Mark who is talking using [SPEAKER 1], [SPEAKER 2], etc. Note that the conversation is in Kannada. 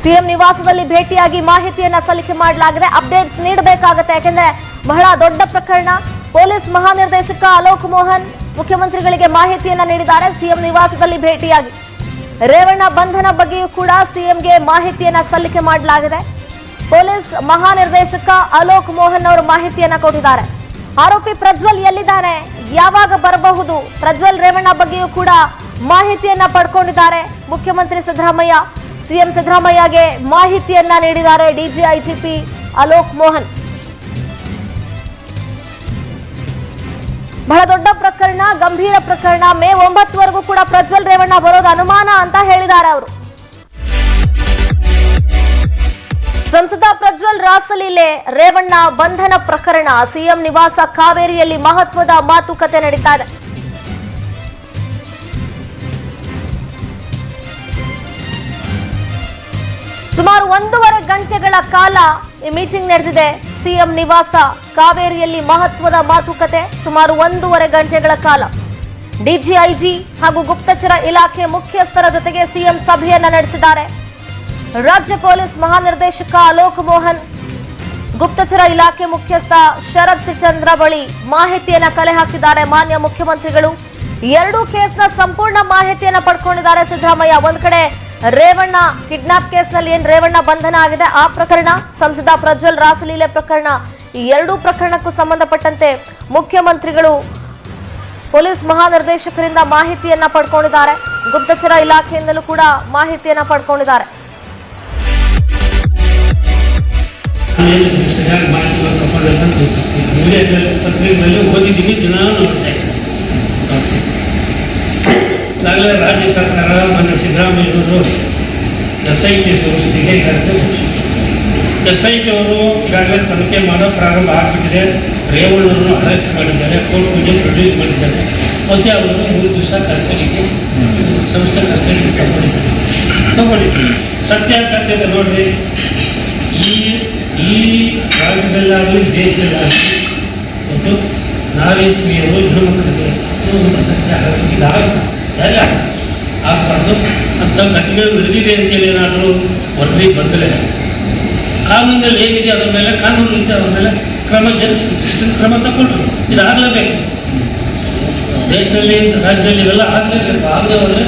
[SPEAKER 1] ಸಿಎಂ ನಿವಾಸದಲ್ಲಿ ಭೇಟಿಯಾಗಿ ಮಾಹಿತಿಯನ್ನ ಸಲ್ಲಿಕೆ ಮಾಡಲಾಗಿದೆ. ಅಪ್ಡೇಟ್ಸ್ ನೀಡಬೇಕಾಗುತ್ತೆ, ಯಾಕೆಂದ್ರೆ ಬಹಳ ದೊಡ್ಡ ಪ್ರಕರಣ. ಪೊಲೀಸ್ ಮಹಾನಿರ್ದೇಶಕ ಅಲೋಕ್ ಮೋಹನ್ ಮುಖ್ಯಮಂತ್ರಿಗಳಿಗೆ ಮಾಹಿತಿಯನ್ನ ನೀಡಿದ್ದಾರೆ. ಸಿಎಂ ನಿವಾಸದಲ್ಲಿ ಭೇಟಿಯಾಗಿ ರೇವಣ್ಣ ಬಂಧನ ಬಗ್ಗೆಯೂ ಕೂಡ ಸಿಎಂಗೆ ಮಾಹಿತಿಯನ್ನ ಸಲ್ಲಿಕೆ ಮಾಡಲಾಗಿದೆ. ಪೊಲೀಸ್ ಮಹಾನಿರ್ದೇಶಕ ಅಲೋಕ್ ಮೋಹನ್ ಅವರು ಮಾಹಿತಿಯನ್ನ ಕೊಟ್ಟಿದ್ದಾರೆ. ಆರೋಪಿ ಪ್ರಜ್ವಲ್ ಎಲ್ಲಿದ್ದಾನೆ, ಯಾವಾಗ ಬರಬಹುದು, ಪ್ರಜ್ವಲ್ ರೇವಣ್ಣ ಬಗ್ಗೆಯೂ ಕೂಡ ಮಾಹಿತಿಯನ್ನ ಪಡ್ಕೊಂಡಿದ್ದಾರೆ. ಮುಖ್ಯಮಂತ್ರಿ ಸಿದ್ದರಾಮಯ್ಯ ಸಿಎಂ ಸಿದ್ದರಾಮಯ್ಯಗೆ ಮಾಹಿತಿಯನ್ನ ನೀಡಿದ್ದಾರೆ ಡಿಜಿಐಜಿಪಿ ಅಲೋಕ್ ಮೋಹನ್. ಬಹಳ ದೊಡ್ಡ ಪ್ರಕರಣ, ಗಂಭೀರ ಪ್ರಕರಣ. ಮೇ 9ವರೆಗೂ ಕೂಡ ಪ್ರಜ್ವಲ್ ರೇವಣ್ಣ ಬರೋದು ಅನುಮಾನ ಅಂತ ಹೇಳಿದ್ದಾರೆ ಅವರು. ಸಂಸದ ಪ್ರಜ್ವಲ್ ರಾಸಲೀಲೆ ರೇವಣ್ಣ ಬಂಧನ ಪ್ರಕರಣ, ಸಿಎಂ ನಿವಾಸ ಕಾವೇರಿಯಲ್ಲಿ ಮಹತ್ವದ ಮಾತುಕತೆ ನಡೀತಾ ಇದೆ. ಸುಮಾರು 1.5 ಗಂಟೆಗಳ ಕಾಲ ಈ ಮೀಟಿಂಗ್ ನಡೆದಿದೆ. ಸಿಎಂ ನಿವಾಸ ಕಾವೇರಿಯಲ್ಲಿ ಮಹತ್ವದ ಮಾತುಕತೆ ಸುಮಾರು 1.5 ಗಂಟೆಗಳ ಕಾಲ. ಡಿಜಿಐಜಿ ಹಾಗೂ ಗುಪ್ತಚರ ಇಲಾಖೆ ಮುಖ್ಯಸ್ಥರ ಜೊತೆಗೆ ಸಿಎಂ ಸಭೆಯನ್ನ ನಡೆಸಿದ್ದಾರೆ. ರಾಜ್ಯ ಪೊಲೀಸ್ ಮಹಾನಿರ್ದೇಶಕ ಅಲೋಕ್ ಮೋಹನ್, ಗುಪ್ತಚರ ಇಲಾಖೆ ಮುಖ್ಯಸ್ಥ ಶರತ್ ಚಂದ್ರ ಬಳಿ ಮಾಹಿತಿಯನ್ನ ಕಲೆ ಹಾಕಿದ್ದಾರೆ ಮಾನ್ಯ ಮುಖ್ಯಮಂತ್ರಿಗಳು. 2 ಕೇಸ್ನ ಸಂಪೂರ್ಣ ಮಾಹಿತಿಯನ್ನ ಪಡ್ಕೊಂಡಿದ್ದಾರೆ ಸಿದ್ದರಾಮಯ್ಯ. ಒಂದ್ ಕಡೆ ರೇವಣ್ಣ ಕಿಡ್ನಾಪ್ ಕೇಸ್ನಲ್ಲಿ ಏನ್ ರೇವಣ್ಣ ಬಂಧನ ಆಗಿದೆ ಆ ಪ್ರಕರಣ, ಸಂಸದ ಪ್ರಜ್ವಲ್ ರಾಸಲೀಲೆ ಪ್ರಕರಣ, ಈ 2 ಪ್ರಕರಣಕ್ಕೂ ಸಂಬಂಧಪಟ್ಟಂತೆ ಮುಖ್ಯಮಂತ್ರಿಗಳು ಪೊಲೀಸ್ ಮಹಾನಿರ್ದೇಶಕರಿಂದ ಮಾಹಿತಿಯನ್ನ ಪಡ್ಕೊಂಡಿದ್ದಾರೆ. ಗುಪ್ತಚರ ಇಲಾಖೆಯಿಂದಲೂ ಕೂಡ ಮಾಹಿತಿಯನ್ನ ಪಡ್ಕೊಂಡಿದ್ದಾರೆ.
[SPEAKER 2] ಈಗಾಗಲೇ ರಾಜ್ಯ ಸರ್ಕಾರ ಮಾನ್ಯ ಸಿದ್ದರಾಮಯ್ಯವರು SIT ಸಂಸ್ಥೆಗೆ ಕರೆದು SIT ಅವರು ಈಗಾಗಲೇ ತನಿಖೆ ಮಾಡೋ ಪ್ರಾರಂಭ ಆಗಿಬಿಟ್ಟಿದೆ. ರೇವಣ್ಣವನ್ನು ಅರೆಸ್ಟ್ ಮಾಡಿದ್ದಾರೆ, ಕೋರ್ಟ್ಗೆ ಪ್ರೊಡ್ಯೂಸ್ ಮಾಡಿದ್ದಾರೆ. ಮತ್ತೆ ಅವರನ್ನು 3 ದಿವಸ ಕಸ್ಟಡಿಗೆ ಸಂಸ್ಥೆ ಕಸ್ಟಡಿಗೆ ತಗೊಂಡಿದ್ದಾರೆ. ಸತ್ಯಾಸತ್ಯತೆ ನೋಡ್ರಿ, ಈ ರಾಜ್ಯದಲ್ಲಾಗಲಿ ದೇಶದಲ್ಲಾಗಲಿ ಮತ್ತು ನಾರಿ ಸ್ತ್ರೀಯರು ಹೆಣ್ಣುಮಕ್ಕಳಿಗೆ ಆಗಬಾರ್ದು ಅಂತ ಘಟನೆಗಳು ನಡೆದಿದೆ ಅಂತೇಳಿ ಏನಾದರೂ ವರದಿ ಬಂದರೆ ಕಾನೂನಲ್ಲಿ ಏನಿದೆ ಅದರ ಮೇಲೆ ಕಾನೂನು ರೀತಿ ಅದರ ಮೇಲೆ ಕ್ರಮ ತಗೊಂಡ್ರು. ಇದಾಗಲೇಬೇಕು, ದೇಶದಲ್ಲಿ ರಾಜ್ಯದಲ್ಲಿ ಇವೆಲ್ಲ ಆಗಲೇಬೇಕು. ಆಗಲೇ ಹೋದರೆ